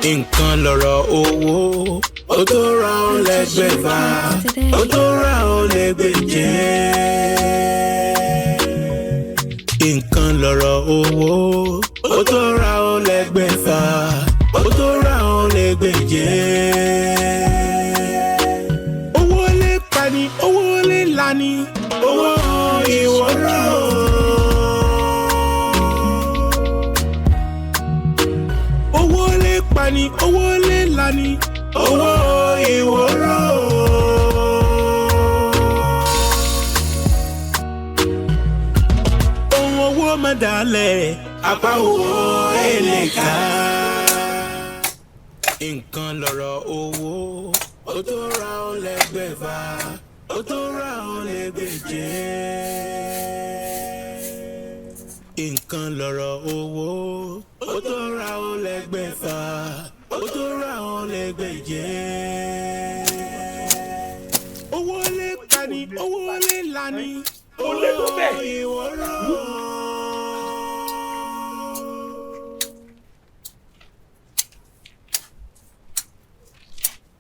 Nǹkan lọ̀rọ̀ owó, ó tó ra ó lẹ́gbẹ̀fà, ó tó ra ó lẹ́gbẹ̀je. Nǹkan lọ̀rọ̀ owó, ó tó ra ó lẹ́gbẹ̀fà, ó tó ra ó lẹ́gbẹ̀je. Owó lè pani, owó lè lani, owó ìwọ́rọ̀. Pani owó lè lani owó ìwòrò. Ohun owó máa dalẹ̀ apá owó èlé ká. Nǹkan lọ̀rọ̀ owó ó tó ra ó lẹ́gbẹ̀fà ó tó ra ó lẹ́gbẹ̀je. Nǹkan lọ̀rọ̀ owó ó tó ra ó lẹ́gbẹ̀fà ó tó ra ó lẹ́gbẹ̀je. Owó lè pani owó lè lani owó ìwọ́rọ̀.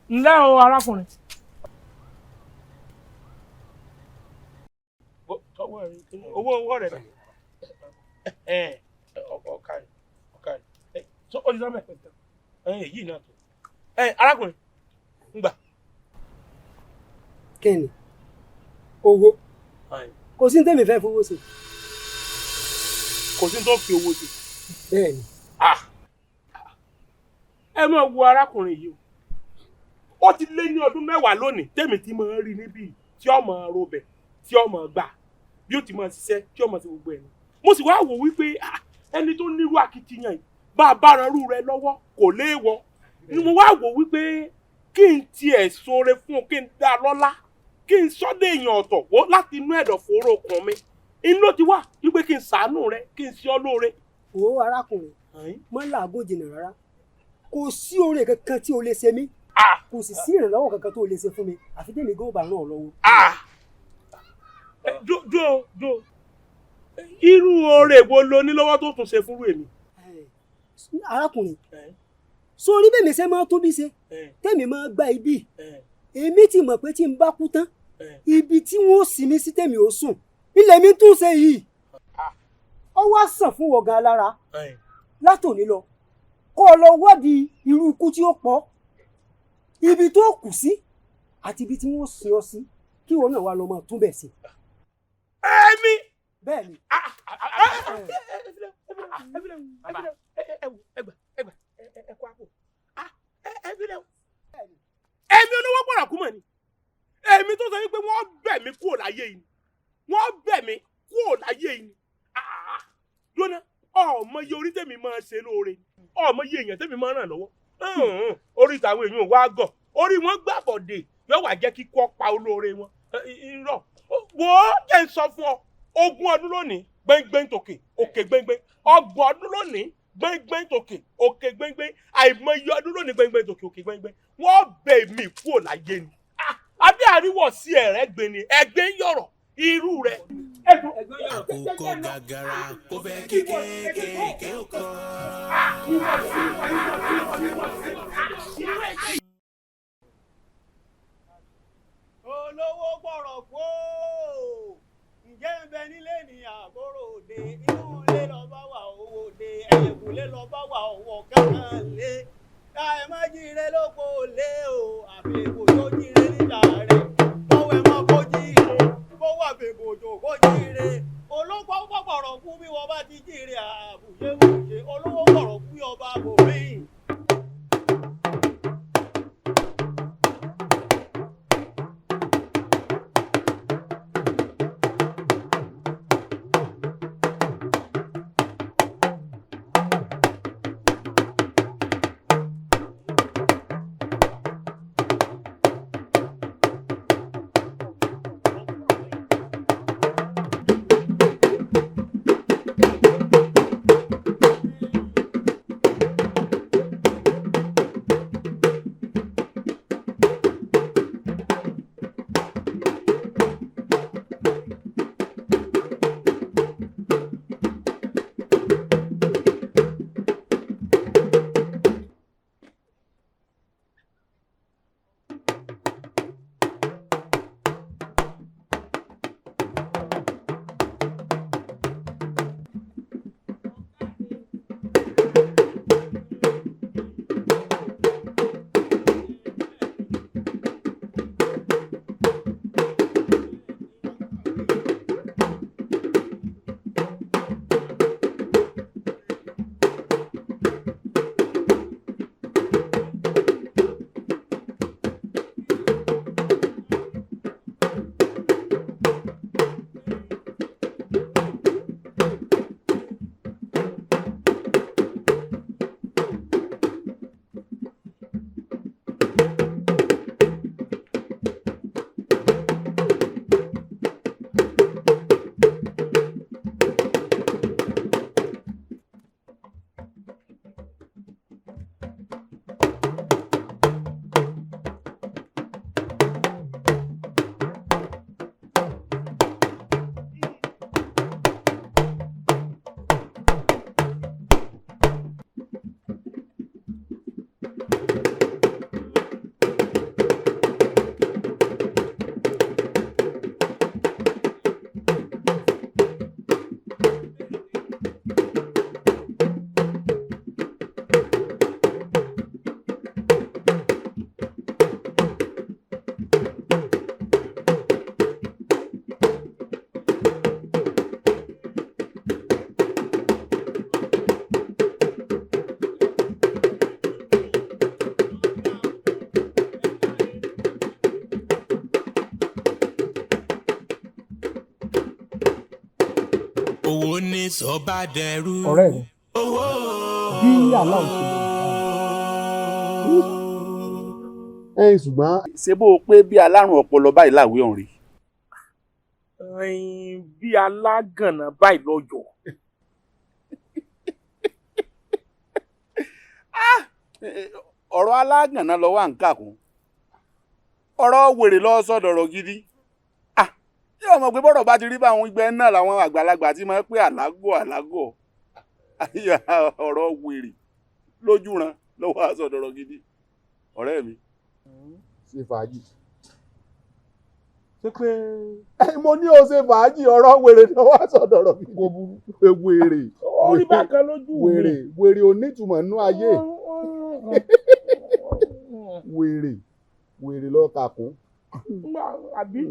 Ǹlẹ́ o arákùnrin. Owó rẹ̀ rẹ̀. Ọ̀kàrí tó ó di sọ́mọ̀ ẹ̀pẹ̀tẹ̀ èyí náà tó arákùnrin ń gbà. Kẹ́ni owó kò sí ní tèmi fẹ́ fowó sí. Kò sí ní tó fi owó sí. Bẹ́ẹ̀ni. Ẹ máa wo arákùnrin yìí o, ó ti lé ní ọdún 10 lónìí tèmi tí mo rí níbí tí ọmọ robẹ̀ tí ọmọ gbà bí ó ti máa ṣiṣẹ́ tí ọmọ ti gbogbo ẹ̀ mo sì wá wò wípé ẹni tó nírú akitiyan yìí bá a bára rú rẹ lọ́wọ́ kò léèwọ̀ ni mo wá wò wípé kí n tiẹ̀ ṣoore fún un kí n dá lọ́lá kí n sọ́dọ̀ èèyàn ọ̀tọ̀ wó láti inú ẹ̀dọ̀fóró ọkàn mi inú ló ti wà wípé kí n ṣàánú rẹ kí n ṣe ọ́ lóore. Wo arákùnrin mọ́ làágùn jìnnà rárá kò sí oore kankan tí o lè ṣe mí kò sì sí ìrànlọ́wọ́ kankan tó o lè ṣe fún mi àfi tèmi gbọ́ bá ràn ọ́ lọ́wọ́. Do irú oore wo lo ní lọ́wọ́ tó tún ṣe fúnrú èmi. Arákùnrin sórí bẹ́ẹ̀ mi ṣe máa tó bí ṣe tèmi máa gba ibi èmi ti mọ̀ pé tí n bá kú tán ibi tí wọ́n sì mí sí tèmi ò sùn ilẹ̀ mi tún ṣe yìí ó wá sàn fún wọ̀gá lára látòní lọ kó o lọ wádìí irú ikú tí ó pọ̀ ibi tó kù sí àti ibi tí wọ́n sin ọ sí kí wọn náà wá lọ máa tún bẹ̀ sí. Ẹ̀mí. Bẹ́ẹ̀ni. Ẹ̀mí olówó pọ̀rọ̀kú mọ̀ ni èmi tó sọ wípé wọ́n bẹ̀ mí kúrò láyé yìí wọ́n bẹ̀ mí kúrò láyé yìí lónà ọmọ iye orí tèmi máa ṣe lóore ọmọ iye èèyàn tèmi máa ràn lọ́wọ́ orí ìtàwọn èèyàn wá gọ̀ orí wọn gbàbọ̀dè yóò wá jẹ́ kíkọ́ pa olóore wọn irọ́ wò ó jẹ́ ń sọ fún ọ 20 ọdún lónìí gbẹ́ngbẹ́ng tòkè òkè gbẹ́ngbẹ́ng 30 ọdún lónìí gbẹ́ngbẹ́ng tòkè òkè gbẹ́ngbẹ́ng àìmọye ọdún lónìí gbẹ́ngbẹ́ng tòkè òkè gbẹ́ngbẹ́ng wọ́n bẹ̀ mí kúrò láyé ni àbí àríwọ̀ sí ẹ̀rẹ́ gbé ni ẹgbẹ́ yọ̀rọ̀ irú rẹ̀. Àkókò gàgàrà kò fẹ́ kékeré ọkọ. Olówó gbọ́rọ̀ kó ǹjẹ́ ń bẹ nílé ní àbúrò òde inú ilé lọ bá wà owó òde ẹ̀yẹ̀kùlé lọ bá wà owó kankan lé ká ẹ má jíire lóko lé o àfi èkó tó jíire níta rẹ̀ lọ́wọ́ ẹ má kó jíire kó wà bèbò òjò kó jíire olówó gbọ́rọ̀ kú bí wọ́n bá ti jíire àbùyé wòye olówó gbọ́rọ̀ kú ọba bòmí. owó ní sọ́ba dẹrú. ọ̀rẹ́ mi bí aláwọ̀ ṣe lè ṣùgbọ́n ṣé bó o pé bí alárùn ọpọlọ báyìí láwé ọ̀hún rí. bí alágànná báyìí lọ́yọ̀ọ́. ọ̀rọ̀ alágànná lọ wà ń kàkún ọ̀rọ̀ wèrè lọ sọ̀dọ̀rọ̀ gidi ṣé ọmọ pé bọ́rọ̀ bá ti rí báwọn ìgbẹ́ náà làwọn àgbàlagbà ti máa ń pè àlágọ̀ ọ̀rọ̀ wèrè lójúran lọ́wọ́ sọ̀dọ̀rọ̀ gidi ọ̀rẹ́ mi. ṣe fàájì ṣé pé mo ní o ṣe fàájì ọ̀rọ̀ wèrè lọ́wọ́ sọ̀dọ̀rọ̀ gidi kò burú wèrè orí bákan lójú mi wèrè onítùmọ̀ nínú ayé wèrè lọ kàkún. àbí.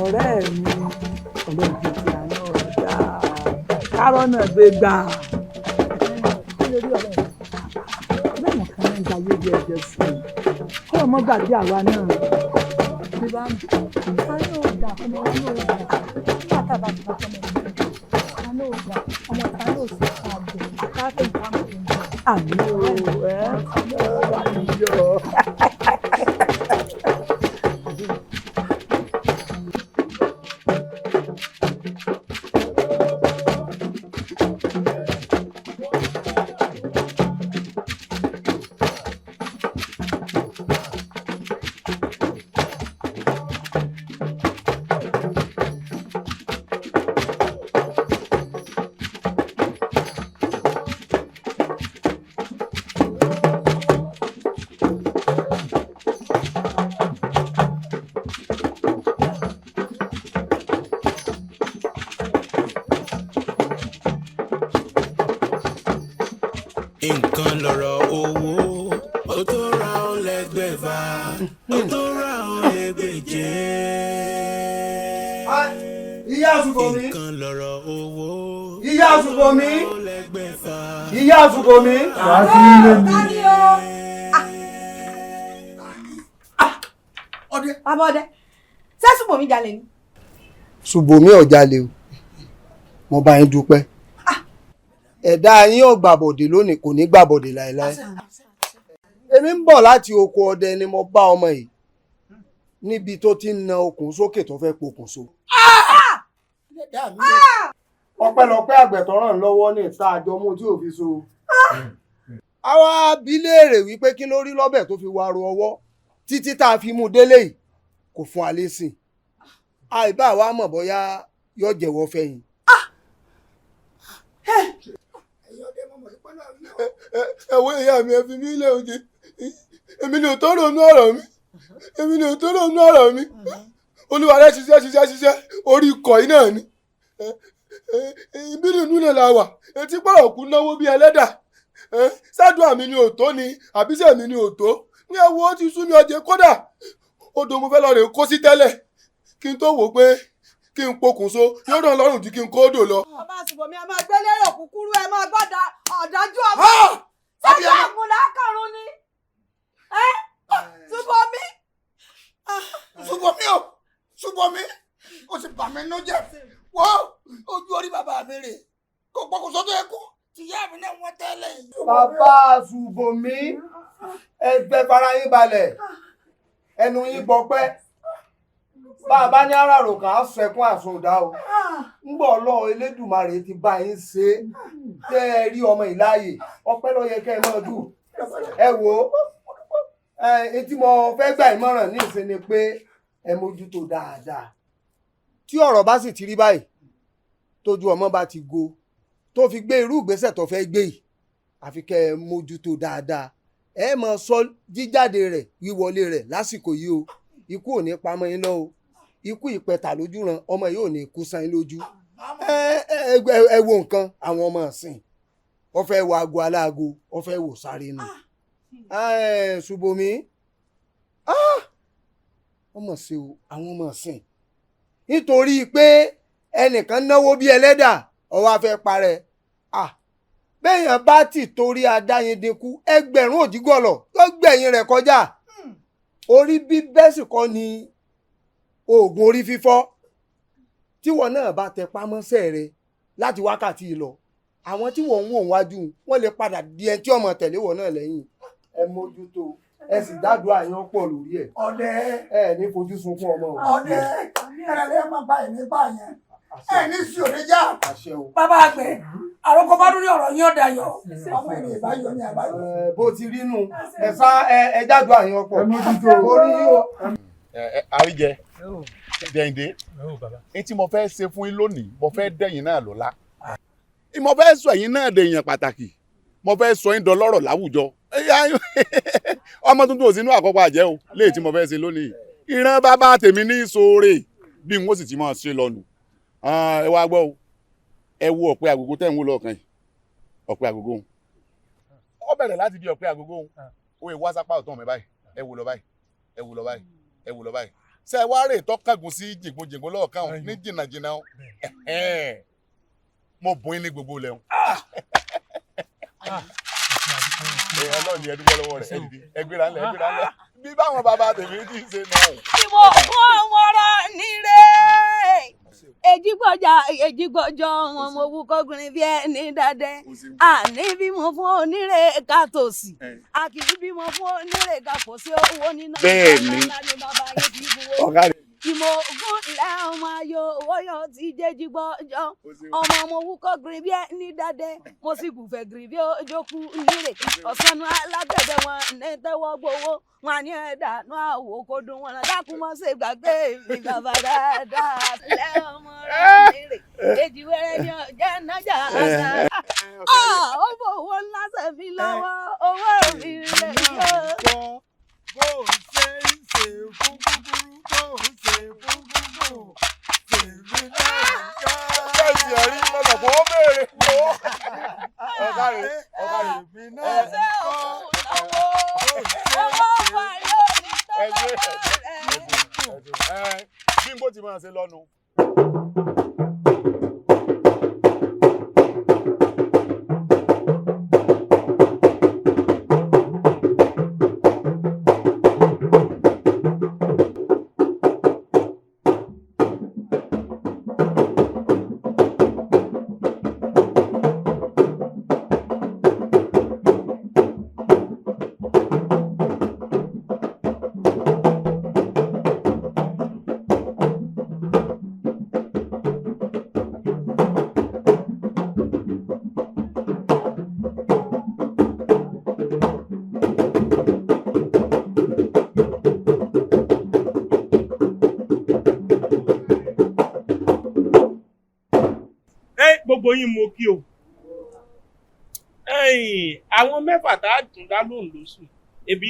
ọ̀rẹ́ mi ọ̀rẹ́ mi ti àná ọ̀dà kárọ̀ náà gbé gbà. kí ló rí ọ̀rẹ́ mi ọ̀rẹ́ mi kan náà ń gba ayé bí ẹ̀jẹ̀ sí i kó o mọ́ gbàgbé àwa náà bí bá ń bá yóò dà ọmọ wa yóò dà bàtà bàtà ọmọ wa yóò dà ọmọ ta yóò sì ká àgbẹ̀ káfíń káfíń. àmì o wà ní yọ. nǹkan lọ̀rọ̀ owó ó tó ra ó lẹ́gbẹ̀fà ó tó ra ó lẹ́gbẹ̀je. ìyá Àsùnbọ̀mí nǹkan lọ̀rọ̀ owó ìyá Àsùnbọ̀mí ó lẹ́gbẹ̀fà. ìyá Àsùnbọ̀mí. wàá sí ilé mi. bàbá ọdẹ ṣé Àsùnbọ̀mí jalè ni. Àsùnbọ̀mí ò jalè o mo bá yín dúpẹ́ ẹ̀dá yín ò gbàbọ̀dé lónìí kò ní gbàbọ̀dé láéláé èmi ń bọ̀ láti oko ọdẹ ni mo bá ọmọ yìí níbi tó ti ń na okùn sókè tó fẹ́ pokùnso. ọpẹ́lọpẹ́ àgbẹ̀ tó ràn lọ́wọ́ ní ìta àjọmú tí ò fi so àwa bi léèrè wípé kí ló rí lọ́bẹ̀ tó fi wá ro ọwọ́ títí tá a fi mú délé yìí kò fún wa lésì àìbá wa mọ̀ bóyá yóò jẹ́wọ́ fẹ́yìn. ẹ̀wọ́ ìyá mi ẹ fi mí lé oúnjẹ èmi ni ò tó ronú ọ̀rọ̀ mi olúwa rẹ̀ ṣiṣẹ́ orí ikọ̀ yìí náà ni ìbínú inú náà la wà etí POROKU náwó bí ẹlẹ́dà ṣáàdùn àmì ni òtó ni àbíṣẹ́ mi ni òtó ní ẹ̀wọ́ ó ti sú mi ọjẹ́ kódà odò mo fẹ́ lọ rè kó sí tẹ́lẹ̀ kí n tó wò pé kí n pokùnso yóò ràn lọ́rùn ju kí n kó odò lọ. ọba àsìkò mi a máa gbé lérò kúkúrú ẹ máa gbọ́dọ̀ ọ̀dájú ọba sẹ́jọ́ àgùnlá karùn-ún ni Ṣùbọ́mi ó sì bà mí nú jẹ́ wọ́n ojú orí bàbá mi rè kó pokùnso tó yẹ kó tìyá mi náà wọ́n tẹ́lẹ̀. bàbá Ṣùbọ́mi ẹgbẹ́ fara yín balẹ̀ ẹnu yín gbọpẹ́ bàbá ní àràrò kà á sẹkún àsundà o ńgbọ Ọlọ́run Elédùmarè ti bá yín ṣe tẹ́ ẹ rí ọmọ ìláyè ọpẹ́ ló yẹ kẹ́ ẹ máa dù ẹ wò ó etí mo fẹ́ gbà ìmọ̀ràn ní ìsìn ni pé ẹ mójútó dáadáa tí ọ̀rọ̀ bá sì ti rí báyìí tójú ọmọ bá ti go tó fi gbé irú ìgbésẹ̀ tó fẹ́ gbé yìí àfi kẹ́ ẹ mójútó dáadáa ẹ máa sọ jíjáde rẹ̀ wíwọlé rẹ̀ lásìkò yìí o ikú ò ní pamọ́ yín lọ o ikú ìpẹ̀tà lójú ran ọmọ yìí ò ní kú sáyín lójú ẹ wo nǹkan àwọn ọmọ ọ̀sìn wọ́n fẹ́ wo aago aláago wọ́n fẹ́ wò sáré nù Ṣùbọ́mi ọmọ sí o àwọn ọmọ ọ̀sìn nítorí pé ẹnìkan náwó bí ẹlẹ́dà ọwọ́ afẹ́ parẹ́ bẹ́ẹ̀yàn bá ti torí adáyin dínkù ẹgbẹ̀rún òdígọ̀lọ̀ tó gbẹ̀yìn rẹ̀ kọjá orí bíbẹ́ sì kọ́ ni oògùn orí fífọ́ tíwọ náà bá tẹ pámọ́sẹ̀ rẹ láti wákàtí lọ àwọn tí wọ́n ń wò wájú wọ́n lè padà di ẹni tí ọmọ tẹ̀lé wọ̀ náà lẹ́yìn ẹ mójútó ẹ sì dádùá àyàn pọ̀ lórí ẹ̀ ọdẹ ẹ ní fojú sunkún ọmọ o. ọdẹ ẹrẹ máa bá ẹ̀mí bá yẹn ẹ ní sí òde já. bàbá àgbẹ̀ àròkọ bá lórí ọ̀rọ̀ yín ọ̀dà yọ. ọmọ èrè ìbáyọ ní àbáyọ. bó ti rí nù ẹ sá ẹ dádùá àyàn pọ̀ orí o. àríjẹ dẹ̀ǹdé ní tí mo fẹ́ ṣe fún yín lónìí mo fẹ́ dẹ̀yìn náà lọ́la mo fẹ́ sọ ẹ̀yin náà dẹ̀yìn pàtàkì mo fẹ́ sọ yín dọlọ́rọ̀ láwùjọ ọmọ tuntun ò sínú àkọ́kọ́ àjẹ́ o léyìí tí mo fẹ́ ṣe lónìí ìran bàbá tèmi ní ìṣòro bí n ó sì ti máa ṣe lọ́nu ẹ wá gbọ́ o ẹ wo ọ̀pẹ àgógó tẹ̀ ń wò lọ́ọ̀kan yìí ọ̀pẹ àgógó ó bẹ̀rẹ̀ láti bí ọ̀pẹ àgógó ó yẹ wá sápá ọ̀tún mi báyìí ẹ wò lọ báyìí ẹ wò lọ báyìí ẹ wò lọ báyìí ṣe wá rè tọ́kàgùn sí jìngbòjìngbò lọ́ọ̀kan ní jìnnàjìnnà mo bùn yín ní gbogbo lẹ́hùn. Ọlọ́run ni ẹ dúpẹ́ lọ́wọ́ rẹ̀ ẹgbẹ́ra ńlẹ̀ bí báwọn bàbá tèmi ti ṣe náà. ìwọ fún ọmọ rẹ níre èjìgbọjọ wọn mo wú kọkùnrin bí ẹni dáadẹ àní bímọ fún onírè ká tòsí a kì í bímọ fún onírè ká kò sí owó nínú bẹ́ẹ̀ni ọ̀gá rẹ̀. ìmọ̀ ògùn ilẹ̀ ọmọ ayò owó yọ ti jẹ́jí gbọ́jọ́ ọmọ mo wúkọ́ gírí bí ẹni dáadé mo sì gùfẹ̀ gírí bí ojókù nírè ọ̀sánú alágbẹ̀dẹ wọn ní tẹ́wọ́ gbowó wọn ní ẹ̀dá nú àwò kó dùn wọn dákun mọ́ ṣe gbàgbé mi bàbá dáadáa ilẹ̀ ọmọ rẹ̀ nírè èjì wẹ́rẹ́ ní ọjà nájà àṣà ó bò owó ńlá sẹ́mi lọ́wọ́ owó mi rẹ̀ yóò. bó o ṣe ń ṣe fún kúkúrú bó o ṣe fún gúngùn tèmi náà yá. ṣé ìyẹ̀rí lọ́sọ̀ kó béèrè kó. ọ̀gá rẹ̀ èmi náà ṣe òkú náwó owó wà yóò ní tọ́wọ́ rẹ̀. bí n bó ti máa ṣe lọ́nu. yín mo kí o. Àwọn mẹ́fà tá a tún dá lóhùn lóṣù ebi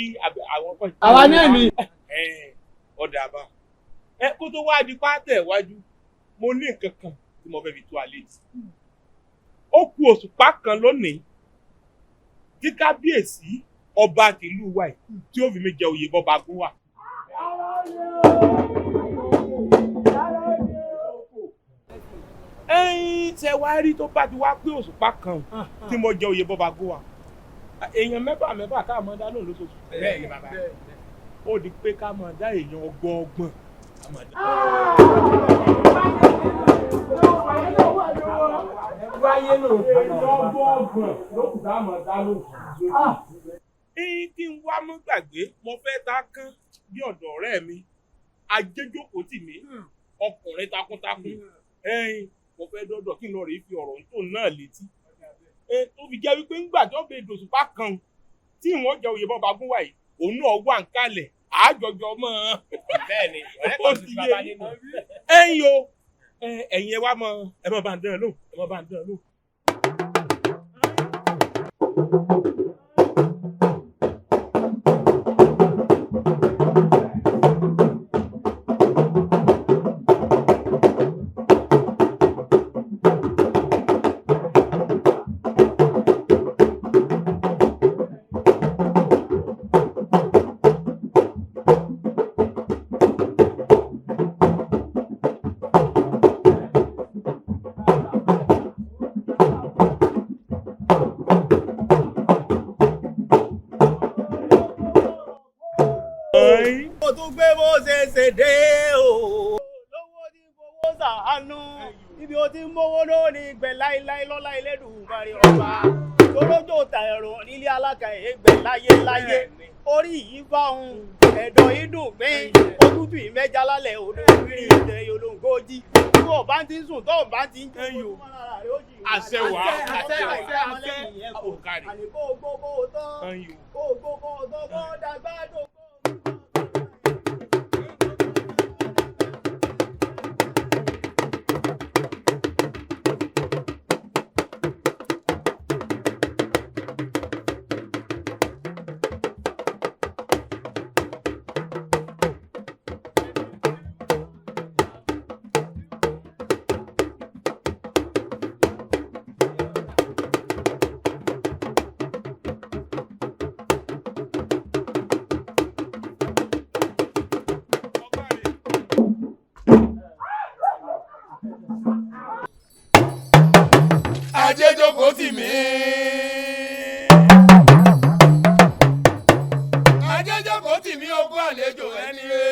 àwọn kan. àwa náà ni. ọ̀dà àbá kó tó wá di pátẹ̀ iwájú mo ní nǹkan kan tí mo fẹ́ fi tó alẹ́ tì. Ó kù òṣùpá kan lónìí tí kábíyèsí ọba tìlú wa yìí tí ó fi mi jẹ oyè bọ́ba gún wa. Ṣe wá rí tó bá ti wá pé òṣùpá kan tí mo jẹ oyè bọ́ba gún wa. Èèyàn mẹ́fà ká máa dá lóhùn lóṣooṣù. Bẹ́ẹ̀ ni bàbá. Ó di pé ká máa dá èèyàn ọgbọ̀n. Kí n wá mọ́ gbàgbé mo fẹ́ ta kán bí ọ̀dọ̀ ọ̀rẹ́ mi Ajéjókòó tì mí ọkùnrin takuntakun mo fẹ́ dọ́dọ̀ kí n lọ rèé fi ọ̀rọ̀ tó náà létí tó fi jẹ́ wípé ńgbà tó bẹ dòṣùpá kan tí wọ́n jẹ oyè bọ́ba gún wáyé òun náà wà ń kalẹ̀ àjọjọ mọ́ bẹ́ẹ̀ ni ọ̀rẹ́ kan ti bàbá nínú ẹ̀yin ẹ wá mọ ẹ mọ bá ń dán lóhùn. Mo tún gbé bó ṣe ṣe dé o. Lówó tí fowó ṣàánú. Ibi o ti ń mówó lórí ìgbẹ́ láíláí lọ́lá Elédùmarè ọba. Torójò ta ẹ̀rọ nílé alága ẹ̀gbẹ́ láyéláyé. Orí yìí bá òun. Ẹ̀dọ̀ yìí dùn mí. Òtútù ìmẹ́jà lálẹ́ odò ìrírí ìtẹ̀ olóńgójì. Tí o bá ti ń sùn tó o bá ti ń jẹ́ yòó. Àṣẹ wà àṣẹ òkàrí. Àníkó gbogbo tán. Kó gbogbo tán kó dàgbà dògbò. Ajéjókòó tì mí. Ajéjókòó tì mí ogún àlejò ẹni rẹ̀.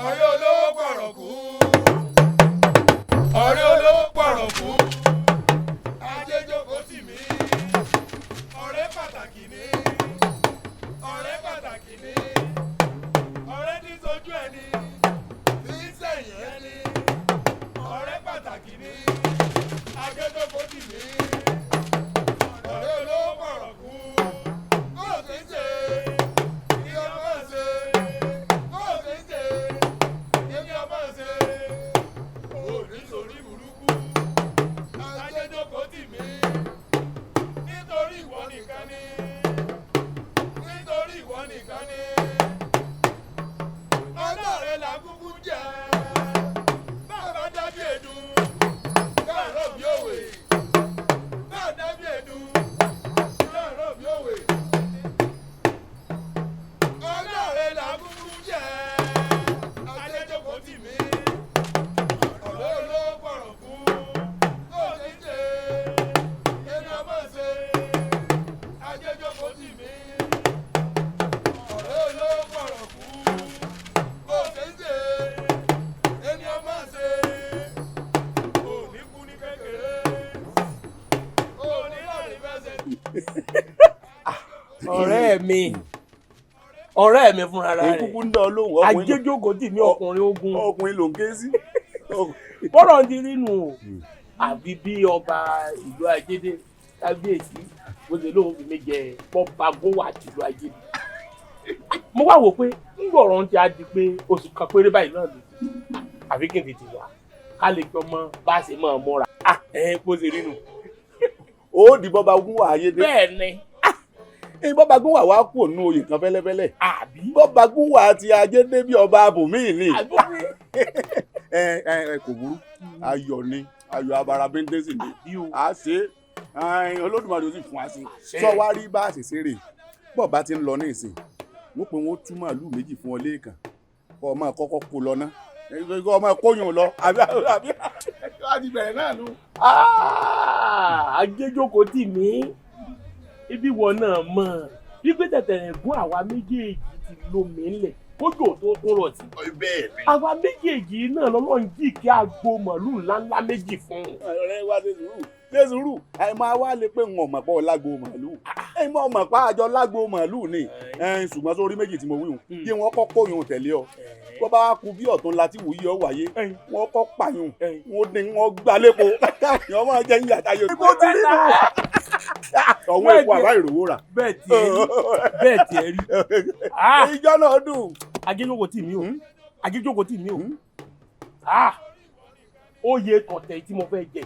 Ọ̀rẹ́ olówó pọ̀rọ̀kú. Ọ̀rẹ́ olówó pọ̀rọ̀kú. Ajéjókòó tì mí. Ọ̀rẹ́ pàtàkì ni. Ọ̀rẹ́ pàtàkì ni. Ọ̀rẹ́ tí sojú ẹni. Tí ń sẹ̀yìn ẹni. Ọ̀rẹ́ pàtàkì ni Ajéjókòó tì mí. Ọ̀rẹ́ olówó pọ̀rọ̀kú. Kó o ti ń ṣe kí ọmọ ṣe. Kó o ti ń ṣe kí ọmọ ṣe. O ní sórí burúkú. Ajéjókòó tì mí. Nítorí ìwọ nìkan ni. Nítorí ìwọ nìkan ni. Ọlọ́run là kúkú jẹ́. Bàbá dábì ẹ̀dùn, káàárọ̀ bí òwe. Bàbá dábì ẹ̀dùn, káàárọ̀ bí òwe. Ọlọ́run là kúkú jẹ́. Ajéjókòó tì mí. Ọ̀rẹ́ olówó pọ̀rọ̀kú. Kó o ti ṣe ẹni ọmọ ṣe. Ajéjókòó tì mí. Ọ̀rẹ́ olówó pọ̀rọ̀kú. Kó o ti ṣe ẹni ọmọ ṣe. Òní kú ní kékeré. Òní láàrin fẹsẹ̀. ọ̀rẹ́ mi fúnra rẹ̀ kúkú ń dán lóhùn Ajéjókòó tì mí ọkùnrin ogun ọkùnrin ló ń ké sí. bọ́rọ̀ ti rí nù o àbí bí ọba ìlú Ajédé kábíyèsí bó ṣe lóun fi mí jẹ bọ́ba gún wà tìlú Ajédé. Mo wá wò pé ń gbọ̀rọ̀ ti á di pé oṣù kan péré báyìí náà ló àbí kí n tètè wá ká lè fi ọmọ bá ṣe máa múra. Bó ṣe rí nù. Ó di bọ́ba gún wà ayé dé. Bẹ́ẹ̀ ni. Bọ́ba gún wà wá kú òun oyè kan fẹ́lẹ́fẹ́lẹ́. Àbí. Bọ́ba gún wà ti ajé dé bí ọba abòmíì ni. Kò burú ayọ̀ ni ayọ̀ abara bẹ́ńdẹ́sì ni a ṣe Olódùmarè ó sì fún wa sí. Sọ wá rí bá a ṣe ṣeré bọ́ọ̀ bá ti ń lọ ní ìsìn wọ́n pe wọ́n tú màálù méjì fún ọ lẹ́ẹ̀kan kọ́ ọ máa kọ́kọ́ kó lọ ná kọ́ ọ máa kóyún lọ àbí wọ́n ti bẹ̀rẹ̀ náà nù. Ajéjókòó tì mí ibi wọn náà mọ̀ wípé tẹ̀tẹ̀rẹ̀ gún àwa méjèèjì ti lómi ńlẹ̀ kójò tó kún rọ̀ sí. Àwa méjèèjì náà lọ́lọ́run jì kí agbo màálù ńláńlá méjì fún. Ọ̀rẹ́ wa ṣe sùúrù ẹ máa wá lè pé wọn mọ̀ pọ̀ lágbo màálù ẹ mọ̀ mọ̀ pa àjọ lágbo màálù ni ṣùgbọ́n sórí méjì tí mo wí hùn kí wọ́n kọ́ kóyún tẹ̀lé ọ bó bá kú bí ọ̀tún láti wòye ọ wáyé wọ́n kọ́ pààyàn wọ́n ní wọ́n gbá lépo káàkiri ọmọ jẹ́ ń yàtá yòó. ibo ti rí nù. ọwọ́ epo àbá ìrówó rà. bẹ́ẹ̀ tiẹ̀ rí. ìjọ náà dùn. Ajéjókòó tì mí o Ajéjókòó tì mí o oyè tọ̀tẹ̀ tí mo fẹ́ jẹ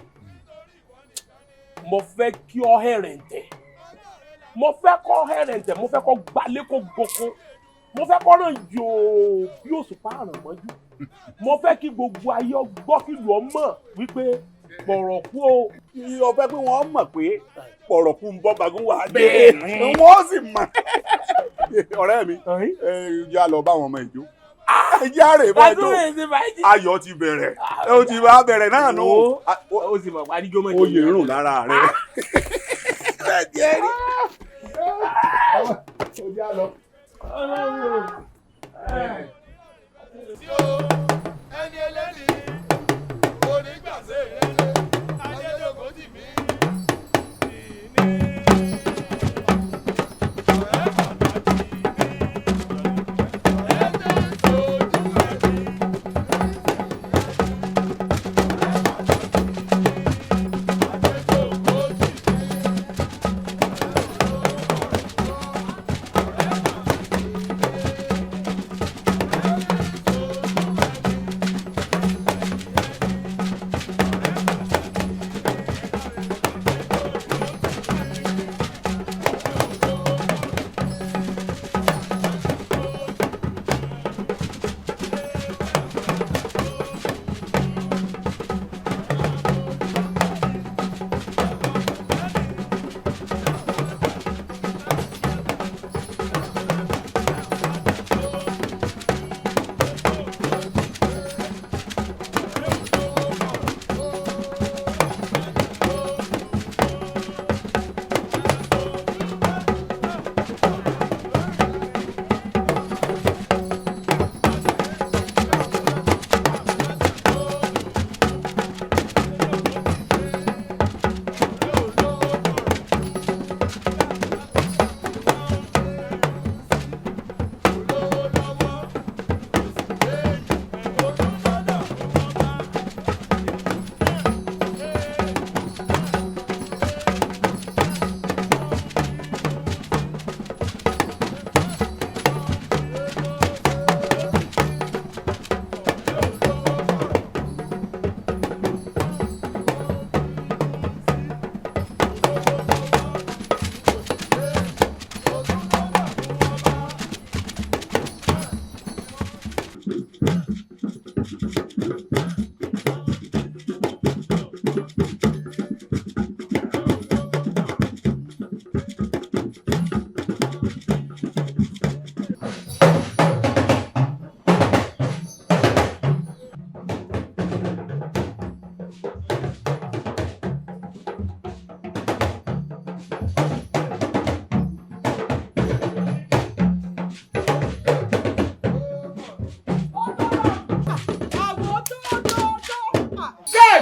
mo fẹ́ kí ọ hẹ̀rẹ̀ǹtẹ̀ mo fẹ́ kọ́ hẹ̀rẹ̀ǹtẹ̀ mo fẹ́ kọ́ gbalé kó gboko mo fẹ́ kọ́ ràn yòó bí òṣùpá àràn mọ́jú mo fẹ́ kí gbogbo ayé gbọ́ kí lù ọ́ mọ̀ wípé Pọ̀rọ̀kú o. Ó fẹ́ pé wọ́n mọ̀ pé Pọ̀rọ̀kú ń bọ́ bagún wà dé wọ́n sì mọ̀. Ọ̀rẹ́ mi ìjà lọ bá àwọn ọmọ ìjó ìjà rè bá tó ayọ̀ ti bẹ̀rẹ̀ ó ti bá bẹ̀rẹ̀ náà nù. Ó sì mọ̀ pé adigun mọ̀ oyè rùn lára rẹ̀. Ẹni ẹlẹ́ni onígbàsẹ̀ ìrẹ́lẹ̀ Ajéjókòó tì mí.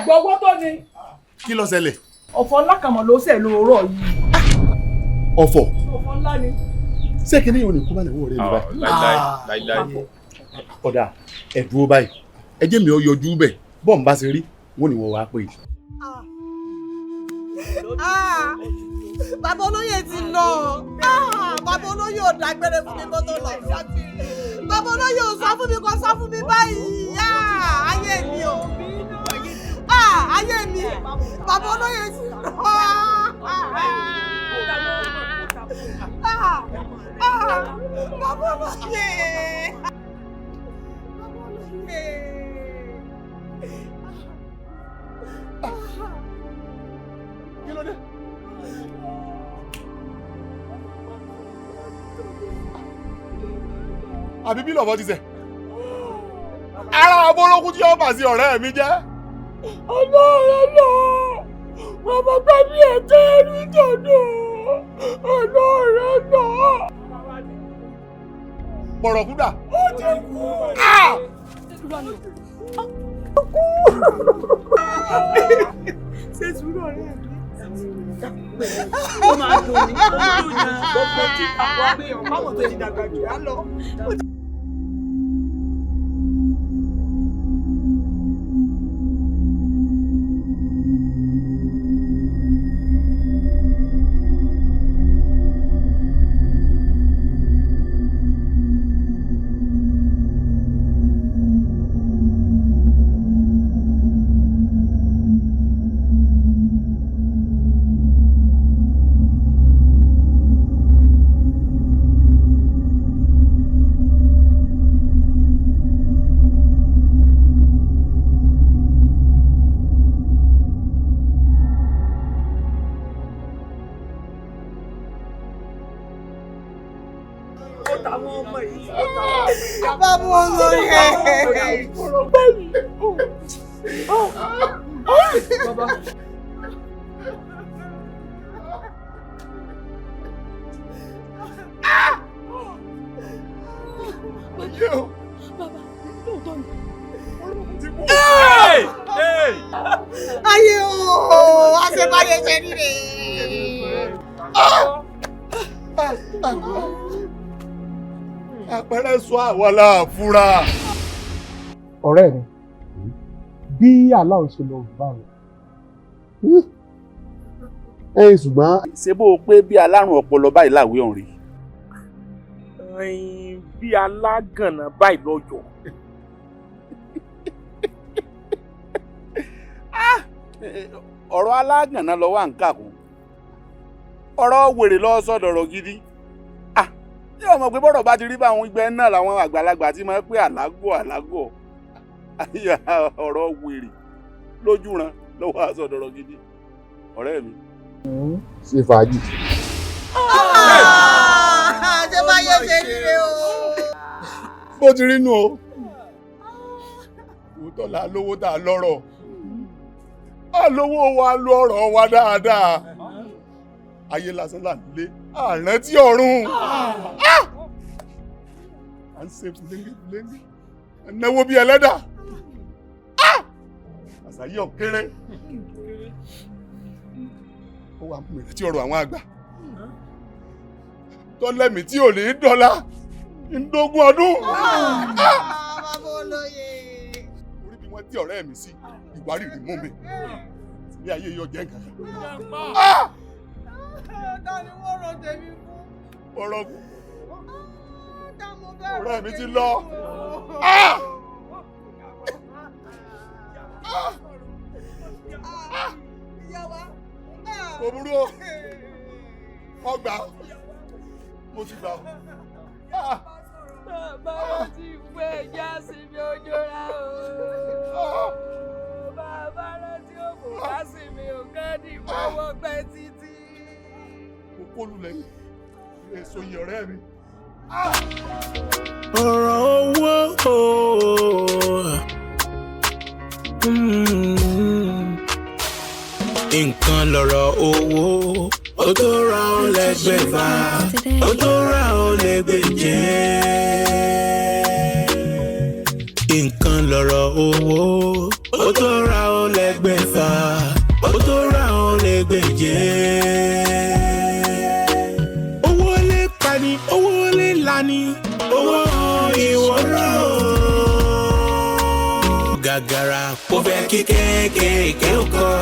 gbọ́wọ́ tó ni. Kí ló ṣẹlẹ̀? Ọ̀fọ̀ ńlá kan mọ̀ ló ṣẹ̀ lóòrọ̀ yìí. Ọ̀fọ̀. Ọ̀fọ̀ ńlá ni. Ṣé kí ni yóò ní kú bá lè wọ̀ rẹ̀ mi báyìí? Láíláí. Ọ̀dà ẹ dúró báyìí. Ẹ jẹ́ mi ó yọjú bẹ̀. Bọ́ọ̀ ń bá ṣe rí, wọ́n ní wọ́n wá pè é. Bàbá olóyè ti lọ. Bàbá olóyè ò dágbére fún mi kó tó lọ. Bàbá olóyè ò sọ fún mi kó sọ fún mi báyìí. Ayé mi o. ayé mi bàbá olóyè sí lọ. Bàbá olóyè. Kí ló dé? Àbí bí lọ́bọ̀ ti sẹ̀? Ara Aboroku tí ó bà sí ọ̀rẹ́ mi jẹ́. Ọlọ́run bàbá gbá bí ẹ̀jẹ̀ ẹ̀rí dòdò. Ọlọ́run. Pọ̀rọ̀kú dà. Ó ti kú. Ṣé sùúrù ọ̀rẹ́ mi? Ó máa dùn ní gbogbo tí àwọn agbèyàn fáwọn tó ti dàgbà jù á lọ. Bàbá olóyè. Bàbá. Ayé o, àṣebáyé ṣe nílé. Àpẹẹrẹ sọ àwọn aláàfúrà. Ọ̀rẹ́ mi, bí aláwọ̀ ṣe lọ bá rẹ̀. Ṣùgbọ́n. Ṣé bó o pé bí alárùn ọpọlọ báyìí láwé ọ̀hún rí? Bí alágànná báyìí lọ́jọ́. Ọ̀rọ̀ alágànná lọ wà ń kàkún. Ọ̀rọ̀ wèrè lọ sọ̀dọ̀rọ̀ gidi. Ṣé o mọ̀ pé bọ́rọ̀ bá ti rí báwọn ìgbẹ́ náà làwọn àgbàlagbà ti máa ń pè àlágọ̀. Ọ̀rọ̀ wèrè lójúran lọ́wọ́ àsọ̀dọ̀rọ̀ gidi. Ọ̀rẹ́ mi. Ṣe fàájì. Àṣebáyé ṣe nílé o. Bó ti rí nù o. Òótọ́ la lówó tá a lọ́rọ̀. Àlówó wa lo ọ̀rọ̀ wa dáadáa. Ayé lásán là ń lé. Àrántí ọ̀run. À ń ṣe fúlẹ́ńgé. Náwó bí ẹlẹ́dà. Àṣàyí ọ̀kẹ́rẹ́. Ó wà mú ìrètí ọ̀rọ̀ àwọn àgbà. Tọ́lẹ́mì tí ò ní dọ́là. Ndógún ọdún. Bàbá olóyè. Orí bí wọ́n tí ọ̀rẹ́ mi sí, ìwárìrì mú mi. Ní ayé yóò jẹ́ nǹkan. Ta ni wọ́n rọ tèmi fún? Pọ̀rọ̀kú. Ọ̀rẹ́ mi ti lọ. Kò burú o. Wọ́n gbà ó. Mo ti gbà ó. Bàbá ti pẹ́ ẹja sí mi ojú ra o. Bàbá rántí òkú wá sí mi ò gán ní ìfọwọ́ pẹ́ títí. Mo kó lulẹ̀ èso yìí ọ̀rẹ́ mi. Ọ̀rọ̀ owó nǹkan lọ̀rọ̀ owó ó tó ra ó lẹ́gbẹ̀fà ó tó ra ó lẹ́gbẹ̀je. Nǹkan lọ̀rọ̀ owó ó tó ra ó lẹ́gbẹ̀fà ó tó ra ó lẹ́gbẹ̀je. Owó lè pani owó lè lani owó ìwọ́rọ̀. Gàgàrà kò fẹ́ kí kéékèèké kọ́.